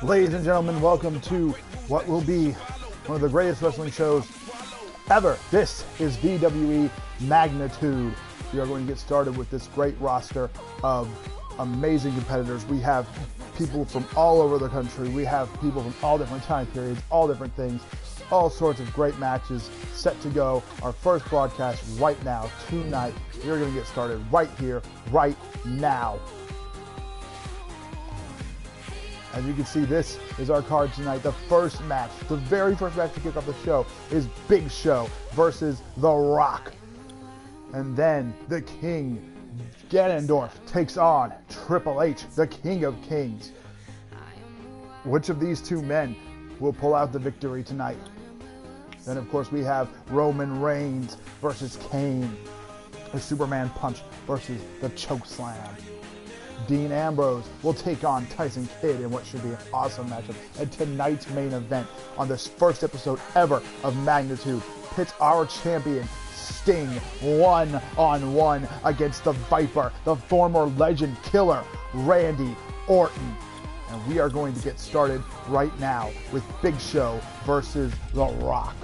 Ladies and gentlemen, welcome to what will be one of the greatest wrestling shows ever. This is VWE Magnitude. We are going to get started with this great roster of amazing competitors. We have people from all over the country. We have people from all different time periods, all different things, all sorts of great matches set to go. Our first broadcast right now, tonight. We're going to get started right here, right now. As you can see, this is our card tonight. The first match, the very first match to kick off the show is Big Show versus The Rock. And then the King, Ganondorf, takes on Triple H, the King of Kings. Which of these two men will pull out the victory tonight? Then, of course, we have Roman Reigns versus Kane. The Superman Punch versus the Chokeslam. Dean Ambrose will take on Tyson Kidd in what should be an awesome matchup. And tonight's main event on this first episode ever of Magnitude pits our champion Sting one-on-one against the Viper, the former legend killer, Randy Orton. And we are going to get started right now with Big Show versus The Rock.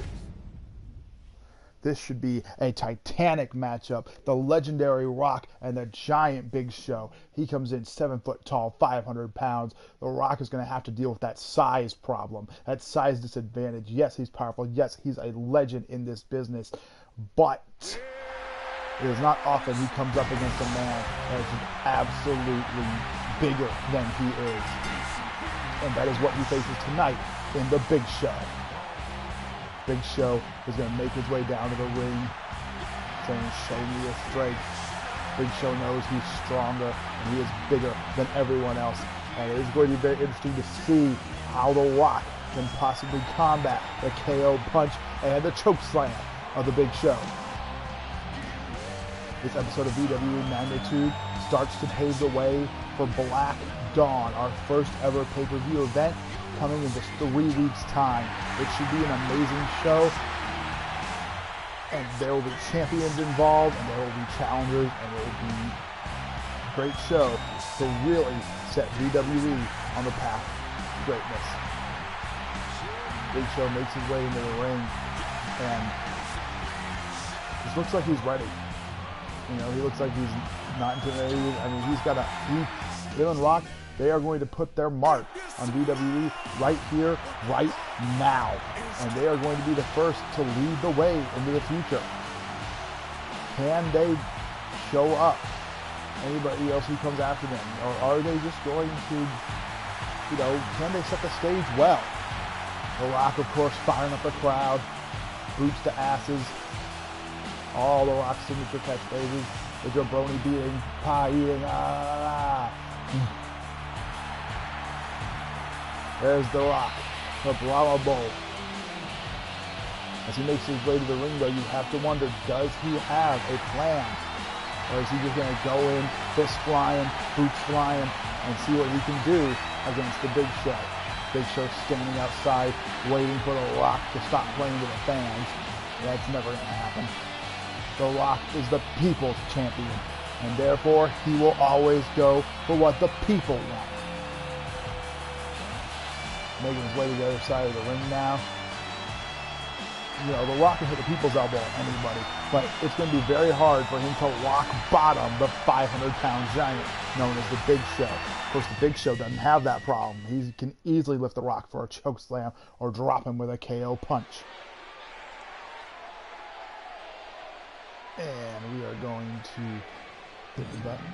This should be a titanic matchup. The legendary Rock and the giant Big Show. He comes in 7 foot tall, 500 pounds. The Rock is going to have to deal with that size problem, that size disadvantage. Yes, he's powerful. Yes, he's a legend in this business. But it is not often he comes up against a man that is absolutely bigger than he is. And that is what he faces tonight in the Big Show. Big Show is going to make his way down to the ring, saying, "Show me your strength." Big Show knows he's stronger and he is bigger than everyone else. And it is going to be very interesting to see how The Rock can possibly combat the KO punch and the chokeslam of the Big Show. This episode of VWE Magnitude starts to pave the way for Black Dawn, our first ever pay-per-view event, coming in just 3 weeks' time. It should be an amazing show, and there will be champions involved, and there will be challengers, and it will be a great show to really set VWE on the path to greatness. Big Show makes his way into the ring, and it looks like he's ready. You know, he looks like he's not intimidated. I mean, him and Rock, they are going to put their mark on WWE right here, right now. And they are going to be the first to lead the way into the future. Can they show up anybody else who comes after them? Or are they just going to, you know, can they set the stage well? The Rock, of course, firing up the crowd, boots to asses, all the Rock's signature catchphrases, the jabroni beating, pie eating, There's The Rock, the Brahma Bull. As he makes his way to the ring, though, you have to wonder, does he have a plan? Or is he just going to go in, fist flying, boots flying, and see what he can do against the Big Show? Big Show standing outside, waiting for The Rock to stop playing to the fans. That's never going to happen. The Rock is the people's champion, and therefore he will always go for what the people want. Making his way to the other side of the ring now. You know, The Rock can hit the people's elbow at anybody, but it's going to be very hard for him to rock bottom the 500-pound giant known as the Big Show. Of course, the Big Show doesn't have that problem. He can easily lift The Rock for a chokeslam or drop him with a KO punch. And we are going to hit the button.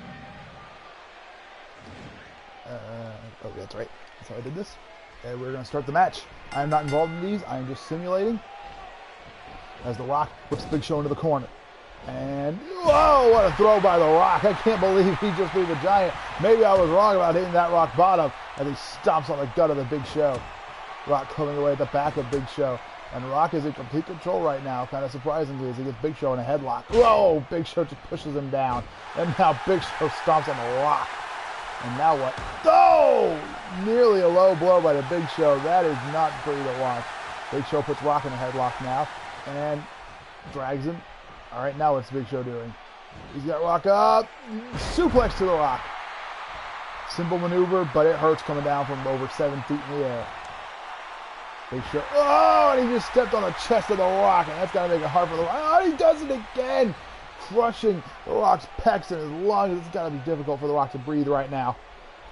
Oh, that's right. That's how I did this. And we're going to start the match. I am not involved in these. I am just simulating. As The Rock whips the Big Show into the corner. And, whoa, what a throw by The Rock. I can't believe he just threw the giant. Maybe I was wrong about hitting that rock bottom. And he stomps on the gut of the Big Show. Rock coming away at the back of Big Show. And Rock is in complete control right now, kind of surprisingly, as he gets Big Show in a headlock. Whoa! Big Show just pushes him down. And now Big Show stomps on The Rock. And now what? Oh! Nearly a low blow by the Big Show. That is not pretty to watch. Big Show puts Rock in a headlock now. And drags him. All right, now what's Big Show doing? He's got Rock up. Suplex to The Rock. Simple maneuver, but it hurts coming down from over 7 feet in the air. Big Show. Oh, and he just stepped on the chest of The Rock, and that's got to make it hard for The Rock. Oh, he does it again, crushing The Rock's pecs and his lungs. It's got to be difficult for The Rock to breathe right now.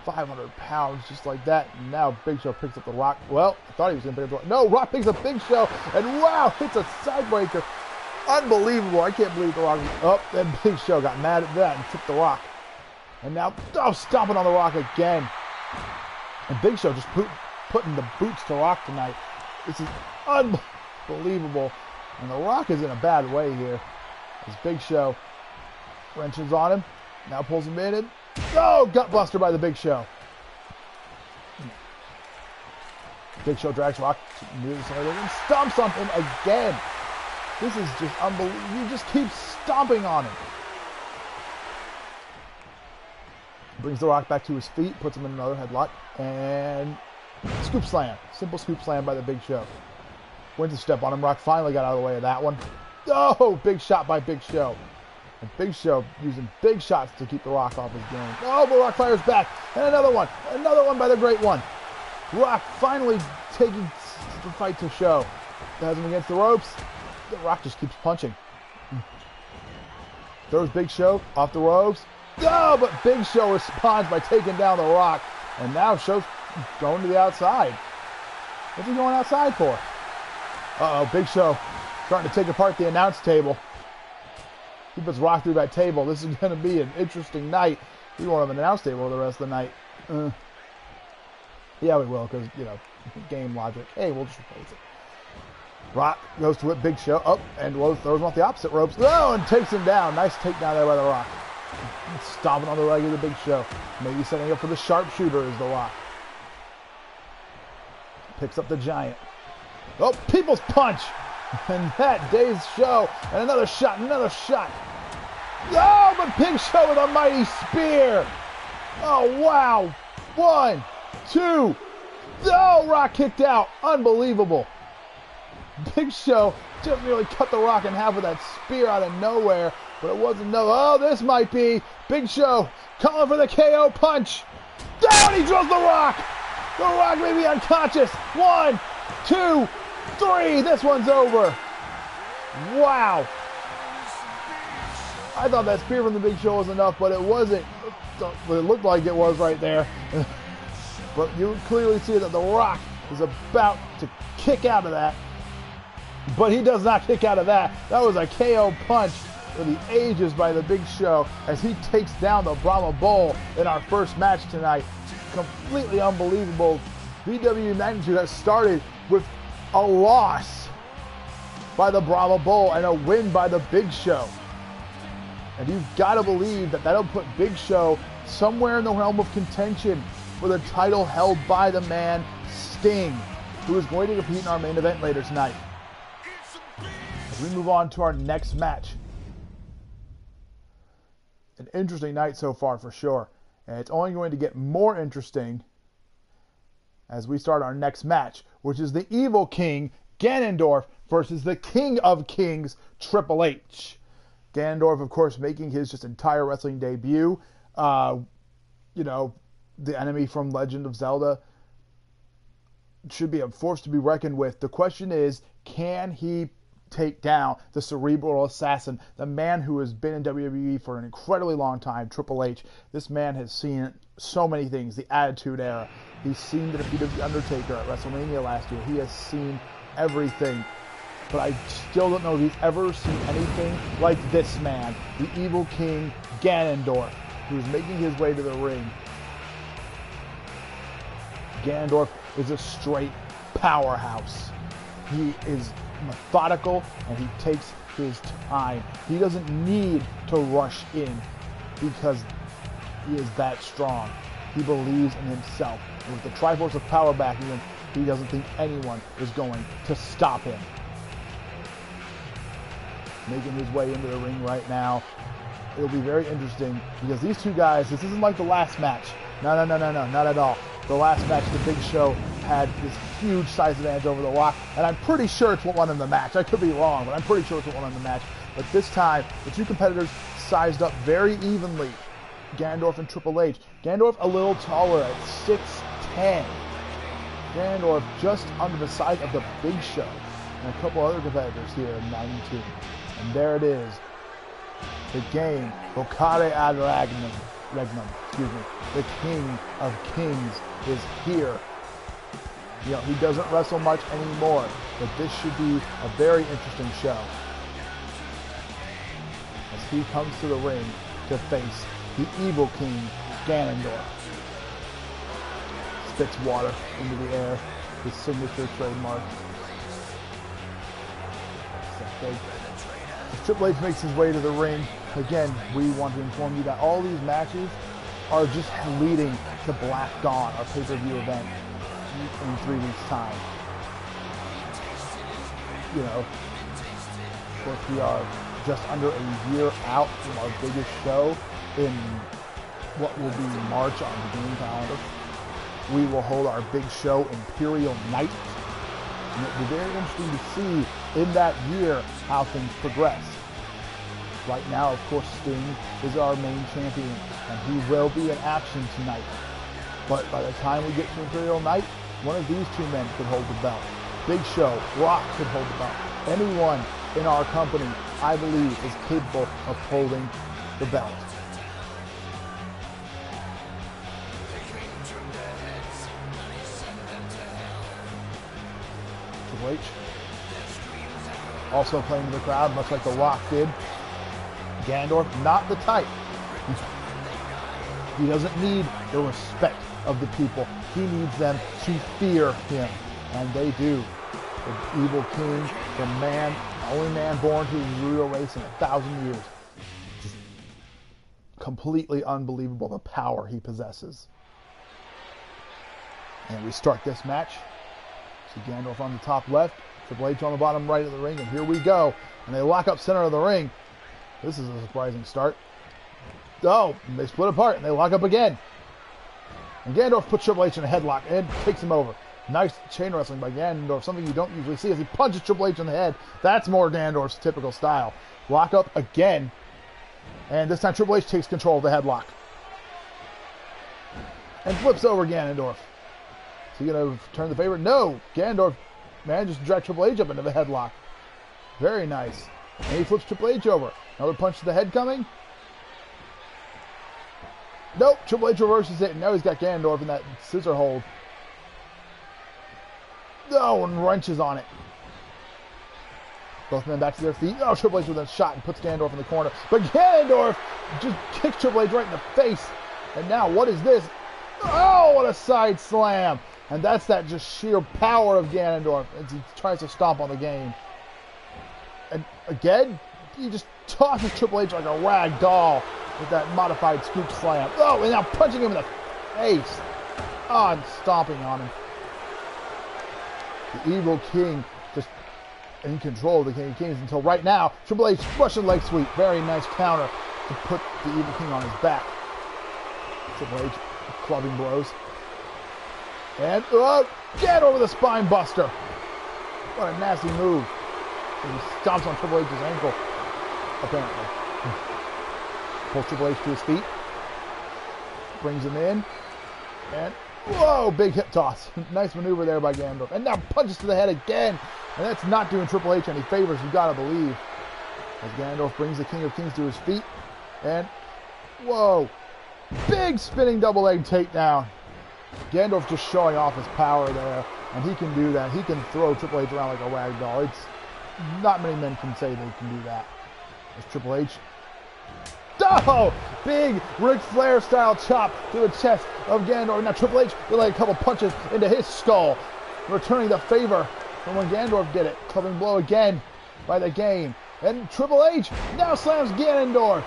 500 pounds, just like that. And now Big Show picks up The Rock. Well, I thought he was going to pick up The Rock. No, Rock picks up Big Show, and wow, hits a sidebreaker. Unbelievable. I can't believe The Rock was up. Then Big Show got mad at that and took The Rock. And now, oh, stomping on The Rock again. And Big Show just putting the boots to Rock tonight. This is unbelievable. And The Rock is in a bad way here. As Big Show wrenches on him. Now pulls him in. And, oh, gutbuster by the Big Show. Big Show drags Rock near the side and stomps on him again. This is just unbelievable. You just keep stomping on him. Brings The Rock back to his feet, puts him in another headlock, and scoop slam. Simple scoop slam by the Big Show. Wins a step on him. Rock finally got out of the way of that one. Oh, big shot by Big Show. And Big Show using big shots to keep The Rock off his game. Oh, but Rock fires back. And another one. Another one by the Great One. Rock finally taking the fight to Show. Has him against the ropes. The Rock just keeps punching. Throws Big Show off the ropes. Oh, but Big Show responds by taking down The Rock. And now Show's going to the outside. What's he going outside for? Uh-oh, Big Show starting to take apart the announce table. He puts Rock through that table. This is going to be an interesting night. We won't have an announce table the rest of the night. Yeah, we will, because, you know, game logic. Hey, we'll just replace it. Rock goes to whip Big Show up and throws him off the opposite ropes. Oh, and takes him down. Nice takedown there by The Rock. Stomping on the leg of the Big Show. Maybe setting up for the sharpshooter is The Rock. Picks up the Giant. Oh, People's Punch. And that dazed Show. And another shot, another shot. Oh, but Big Show with a mighty spear. Oh, wow. 1, 2. Oh, Rock kicked out. Unbelievable. Big Show just nearly cut The Rock in half with that spear out of nowhere, but it wasn't no. Oh, this might be Big Show calling for the KO punch. Down, he drills The Rock. The Rock may be unconscious. 1, 2, 3. This one's over. Wow. I thought that spear from the Big Show was enough, but it wasn't. It looked like it was right there. But you clearly see that The Rock is about to kick out of that. But he does not kick out of that. That was a KO punch for the ages by the Big Show as he takes down the Brahma Bull in our first match tonight. Completely unbelievable. VWE Magnitude has started with a loss by the Brahma Bull and a win by the Big Show. And you've got to believe that that'll put Big Show somewhere in the realm of contention for the title held by the man Sting, who is going to compete in our main event later tonight. As we move on to our next match. An interesting night so far for sure. And it's only going to get more interesting as we start our next match, which is the Evil King, Ganondorf, versus the King of Kings, Triple H. Ganondorf, of course, making his just entire wrestling debut. You know, the enemy from Legend of Zelda should be a force to be reckoned with. The question is, can he take down the cerebral assassin, the man who has been in WWE for an incredibly long time, Triple H? This man has seen so many things, the Attitude Era. He's seen the defeat of The Undertaker at WrestleMania last year. He has seen everything. But I still don't know if he's ever seen anything like this man, the Evil King, Ganondorf, who's making his way to the ring. Ganondorf is a straight powerhouse. He is methodical and he takes his time. He doesn't need to rush in because he is that strong. He believes in himself. And with the Triforce of Power backing him, he doesn't think anyone is going to stop him. Making his way into the ring right now. It'll be very interesting because these two guys, this isn't like the last match. No, not at all. The last match, the Big Show had this huge size advantage over The Rock, and I'm pretty sure it's what won him the match. I could be wrong, but I'm pretty sure it's what won him the match. But this time, the two competitors sized up very evenly. Ganondorf and Triple H. Ganondorf a little taller at 6'10". Ganondorf just under the size of the Big Show. And a couple other competitors here in Magnitude. And there it is. The game, Vocare ad Regnum, the King of Kings is here. You know, he doesn't wrestle much anymore, but this should be a very interesting show. As he comes to the ring to face the Evil King, Ganondorf. Spits water into the air, his signature trademark. As Triple H makes his way to the ring, again, we want to inform you that all these matches are just leading to Black Dawn, our pay-per-view event in 3 weeks' time. You know, of course, we are just under a year out from our biggest show in what will be March on the game calendar. We will hold our big show, Imperial Night. And it will be very interesting to see in that year how things progress. Right now, of course, Sting is our main champion, and he will be in action tonight. But by the time we get to Imperial Night, one of these two men could hold the belt. Big Show, Rock could hold the belt. Anyone in our company, I believe, is capable of holding the belt. Triple H also playing to the crowd, much like The Rock did. Ganondorf, not the type. He doesn't need the respect of the people. He needs them to fear him. And they do. The Evil King, the man, the only man born to rule a race in 1,000 years. Just completely unbelievable, the power he possesses. And we start this match. See Ganondorf on the top left, Triple H on the bottom right of the ring, and here we go. And they lock up center of the ring. This is a surprising start. Oh, they split apart and they lock up again. And Ganondorf puts Triple H in a headlock and takes him over. Nice chain wrestling by Ganondorf, something you don't usually see as he punches Triple H in the head. That's more Ganondorf's typical style. Lock up again. And this time Triple H takes control of the headlock. And flips over Ganondorf. Is he going to turn the favor? No! Ganondorf manages to drag Triple H up into the headlock. Very nice. And he flips Triple H over. Another punch to the head coming. Nope, Triple H reverses it, and now he's got Ganondorf in that scissor hold. Oh, and wrenches on it. Both men back to their feet. Oh, Triple H with a shot and puts Ganondorf in the corner. But Ganondorf just kicks Triple H right in the face. And now, what is this? Oh, what a side slam. And that's that just sheer power of Ganondorf as he tries to stomp on the game. And again, he just tosses Triple H like a rag doll with that modified scoop slam. Oh, and now punching him in the face. Oh, and stomping on him. The Evil King just in control of the King of Kings until right now. Triple H Russian leg sweep. Very nice counter to put the Evil King on his back. Triple H clubbing blows. And get over the spine buster. What a nasty move. And he stomps on Triple H's ankle, apparently. Pulls Triple H to his feet. Brings him in. And, whoa, big hip toss. Nice maneuver there by Ganondorf. And now punches to the head again. And that's not doing Triple H any favors, you gotta believe. As Ganondorf brings the King of Kings to his feet. And, whoa. Big spinning double leg takedown. Ganondorf just showing off his power there. And he can do that. He can throw Triple H around like a rag doll. It's not many men can say they can do that. As Triple H. Oh! Big Ric Flair style chop to the chest of Ganondorf. Now Triple H with like a couple punches into his skull. Returning the favor from when Ganondorf did it. Clubbing blow again by the game. And Triple H now slams Ganondorf.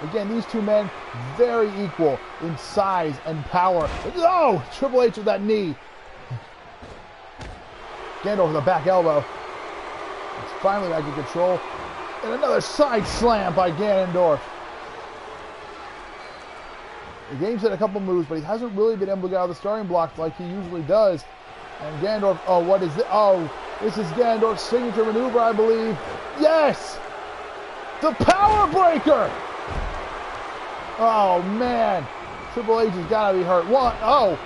Again, these two men very equal in size and power. Oh! Triple H with that knee. Ganondorf with a back elbow. It's finally back in control. And another side slam by Ganondorf. The game's hit a couple moves, but he hasn't really been able to get out of the starting blocks like he usually does. And Ganondorf, oh, what is this? Oh, this is Ganondorf's signature maneuver, I believe. Yes! The Power Breaker! Oh man, Triple H has got to be hurt. One, oh.